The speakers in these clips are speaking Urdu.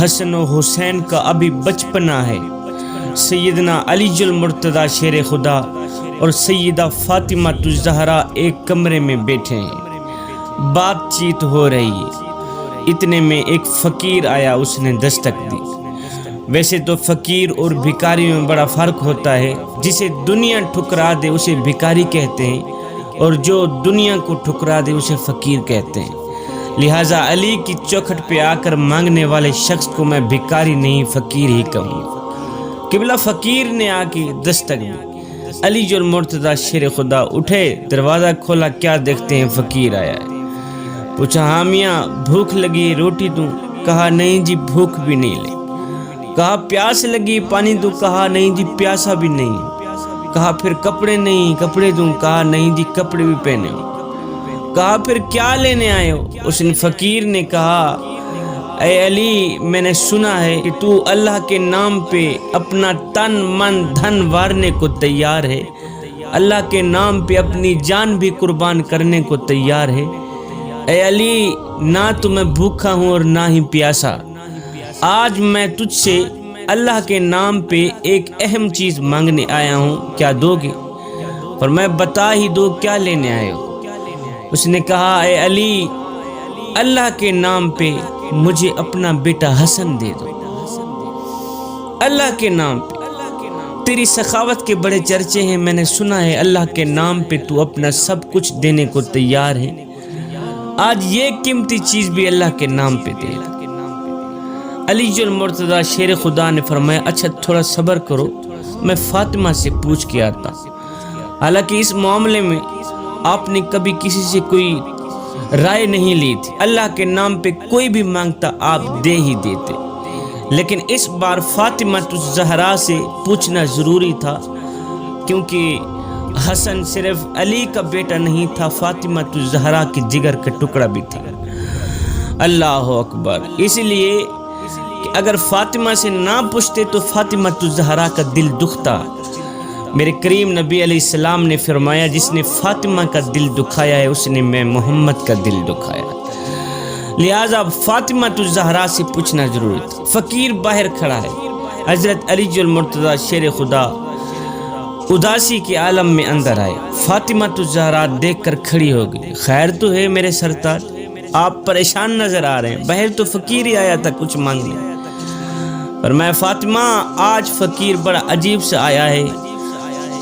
حسن و حسین کا ابھی بچپنا ہے۔ سیدنا علی المرتضیٰ شیر خدا اور سیدہ فاطمہ الزہرا ایک کمرے میں بیٹھے ہیں، بات چیت ہو رہی ہے۔ اتنے میں ایک فقیر آیا، اس نے دستک دی۔ ویسے تو فقیر اور بھکاری میں بڑا فرق ہوتا ہے، جسے دنیا ٹھکرا دے اسے بھکاری کہتے ہیں، اور جو دنیا کو ٹھکرا دے اسے فقیر کہتے ہیں۔ لہٰذا علی کی چوکھٹ پہ آ کر مانگنے والے شخص کو میں بھکاری نہیں فقیر ہی کہوں گا۔ قبلہ فقیر نے آ کے دستک دی۔ علی المرتضیٰ شیر خدا اٹھے، دروازہ کھولا، کیا دیکھتے ہیں فقیر آیا ہے۔ پوچھا ہاں میاں بھوک لگی روٹی دوں؟ کہا نہیں جی بھوک بھی نہیں لے۔ کہا پیاس لگی پانی دوں؟ کہا نہیں جی پیاسا بھی نہیں۔ کہا پھر کپڑے نہیں کپڑے دوں؟ کہا نہیں جی کپڑے بھی پہنے ہو۔ کہا پھر کیا لینے آئے ہو؟ اس نے فقیر نے کہا اے علی میں نے سنا ہے کہ تو اللہ کے نام پہ اپنا تن من دھن وارنے کو تیار ہے، اللہ کے نام پہ اپنی جان بھی قربان کرنے کو تیار ہے۔ اے علی نہ تو میں بھوکا ہوں اور نہ ہی پیاسا، آج میں تجھ سے اللہ کے نام پہ ایک اہم چیز مانگنے آیا ہوں، کیا دو گے؟ اور میں بتا ہی دو کیا لینے آئے ہو۔ اس نے کہا اے علی اللہ کے نام پہ مجھے اپنا بیٹا حسن دے دو، اللہ کے نام پہ۔ تیری سخاوت کے بڑے چرچے ہیں، میں نے سنا ہے اللہ کے نام پہ تو اپنا سب کچھ دینے کو تیار ہے، آج یہ قیمتی چیز بھی اللہ کے نام پہ دے دو۔ علی المرتضیٰ شیر خدا نے فرمایا اچھا تھوڑا صبر کرو، میں فاطمہ سے پوچھ کے آتا ہوں۔ حالانکہ اس معاملے میں آپ نے کبھی کسی سے کوئی رائے نہیں لی تھی، اللہ کے نام پہ کوئی بھی مانگتا آپ دے ہی دیتے، لیکن اس بار فاطمہ الزہرا سے پوچھنا ضروری تھا، کیونکہ حسن صرف علی کا بیٹا نہیں تھا، فاطمہ الزہرا کی جگر کا ٹکڑا بھی تھا۔ اللہ اکبر۔ اس لیے کہ اگر فاطمہ سے نہ پوچھتے تو فاطمہ الزہرا کا دل دکھتا۔ میرے کریم نبی علیہ السلام نے فرمایا جس نے فاطمہ کا دل دکھایا ہے اس نے میں محمد کا دل دکھایا۔ لہٰذا فاطمہ الزہرا سے پوچھنا ضروری تھا۔ فقیر باہر کھڑا ہے، حضرت علی المرتضیٰ شیر خدا اداسی کے عالم میں اندر آئے۔ فاطمہ الزہرا دیکھ کر کھڑی ہو گئی، خیر تو ہے میرے سرتاج، آپ پریشان نظر آ رہے ہیں، باہر تو فقیر ہی آیا تھا کچھ مانگنے۔ اور میں فاطمہ آج فقیر بڑا عجیب سے آیا ہے،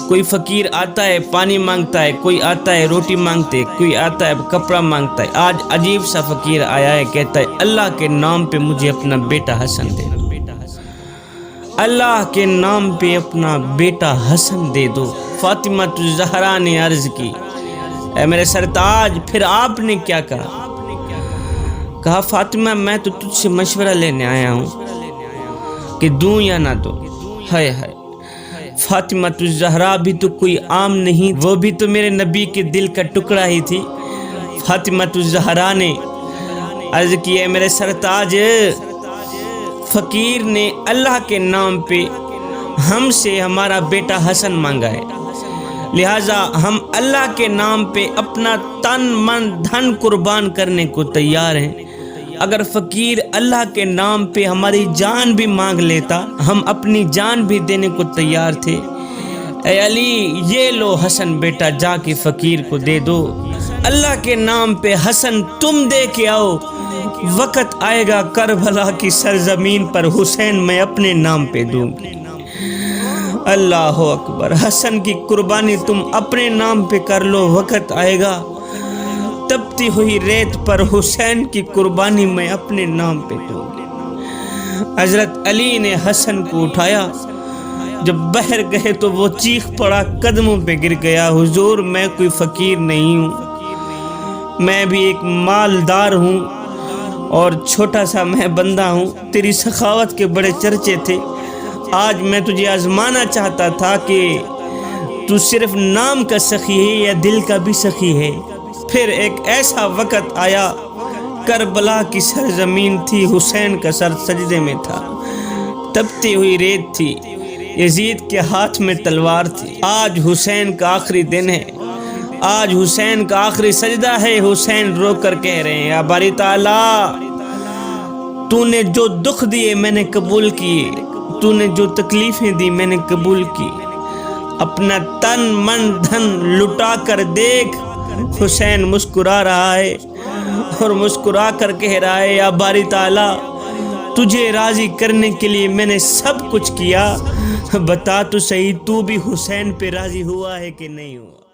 کوئی فقیر آتا ہے پانی مانگتا ہے، کوئی آتا ہے روٹی مانگتے، کوئی آتا ہے کپڑا مانگتا ہے، آج عجیب سا فقیر آیا ہے، کہتا ہے اللہ کے نام پہ مجھے اپنا بیٹا حسن دے دو، اللہ کے نام پہ اپنا بیٹا حسن دے دو۔ فاطمہ الزہرا نے عرض کی اے میرے سرتاج پھر آپ نے کیا کہا؟ کہا فاطمہ میں تو تجھ سے مشورہ لینے آیا ہوں کہ دوں یا نہ دوں۔ ہائے ہائے، فاطمہ الزہرا بھی تو کوئی عام نہیں، وہ بھی تو میرے نبی کے دل کا ٹکڑا ہی تھی۔ فاطمہ الزہرا نے عرض کی ہے میرے سرتاج فقیر نے اللہ کے نام پہ ہم سے ہمارا بیٹا حسن مانگا ہے، لہٰذا ہم اللہ کے نام پہ اپنا تن من دھن قربان کرنے کو تیار ہیں۔ اگر فقیر اللہ کے نام پہ ہماری جان بھی مانگ لیتا ہم اپنی جان بھی دینے کو تیار تھے۔ اے علی یہ لو حسن بیٹا، جا کے فقیر کو دے دو، اللہ کے نام پہ حسن تم دے کے آؤ، وقت آئے گا کربلا کی سرزمین پر حسین میں اپنے نام پہ دوں گی۔ اللہ اکبر، حسن کی قربانی تم اپنے نام پہ کر لو، وقت آئے گا تپتی ہوئی ریت پر حسین کی قربانی میں اپنے نام پہ دوں گی۔ حضرت علی نے حسن کو اٹھایا، جب باہر گئے تو وہ چیخ پڑا، قدموں پہ گر گیا، حضور میں کوئی فقیر نہیں ہوں، میں بھی ایک مالدار ہوں اور چھوٹا سا میں بندہ ہوں، تیری سخاوت کے بڑے چرچے تھے، آج میں تجھے آزمانا چاہتا تھا کہ تو صرف نام کا سخی ہے یا دل کا بھی سخی ہے۔ پھر ایک ایسا وقت آیا، کربلا کی سرزمین تھی، حسین کا سر سجدے میں تھا، تپتی ہوئی ریت تھی، یزید کے ہاتھ میں تلوار تھی، آج حسین کا آخری دن ہے، آج حسین کا آخری سجدہ ہے۔ حسین رو کر کہہ رہے ہیں یا باری تعالیٰ تو نے جو دکھ دیے میں نے قبول کیے، تو نے جو تکلیفیں دی میں نے قبول کی، اپنا تن من دھن لٹا کر دیکھ، حسین مسکرا رہا ہے اور مسکرا کر کہہ رہا ہے یا باری تعالیٰ تجھے راضی کرنے کے لیے میں نے سب کچھ کیا، بتا تو صحیح تو بھی حسین پہ راضی ہوا ہے کہ نہیں ہوا؟